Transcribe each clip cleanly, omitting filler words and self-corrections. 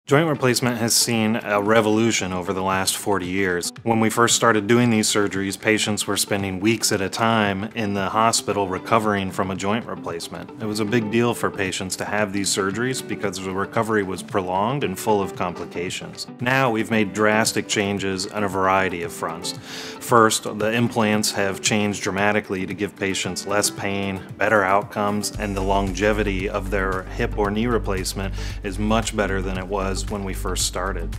Joint replacement has seen a revolution over the last 40 years. When we first started doing these surgeries, patients were spending weeks at a time in the hospital recovering from a joint replacement. It was a big deal for patients to have these surgeries because the recovery was prolonged and full of complications. Now we've made drastic changes on a variety of fronts. First, the implants have changed dramatically to give patients less pain, better outcomes, and the longevity of their hip or knee replacement is much better than it was when we first started.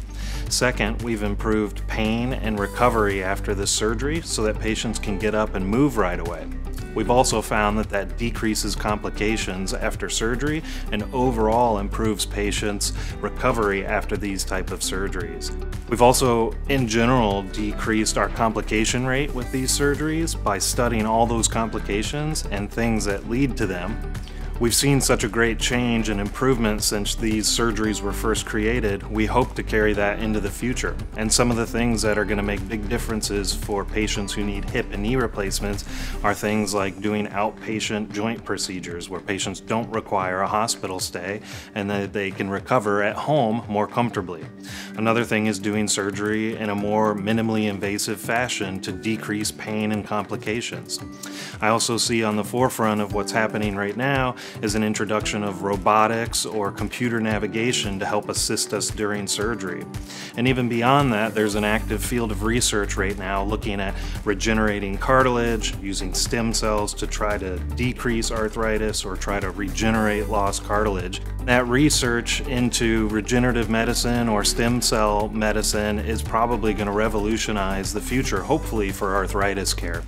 Second, we've improved pain and recovery after the surgery so that patients can get up and move right away. We've also found that decreases complications after surgery and overall improves patients' recovery after these type of surgeries. We've also, in general, decreased our complication rate with these surgeries by studying all those complications and things that lead to them. We've seen such a great change and improvement since these surgeries were first created. We hope to carry that into the future. And some of the things that are going to make big differences for patients who need hip and knee replacements are things like doing outpatient joint procedures where patients don't require a hospital stay and that they can recover at home more comfortably. Another thing is doing surgery in a more minimally invasive fashion to decrease pain and complications. I also see on the forefront of what's happening right now is an introduction of robotics or computer navigation to help assist us during surgery. And even beyond that, there's an active field of research right now looking at regenerating cartilage, using stem cells to try to decrease arthritis or try to regenerate lost cartilage. That research into regenerative medicine or stem cell medicine is probably going to revolutionize the future, hopefully, for arthritis care.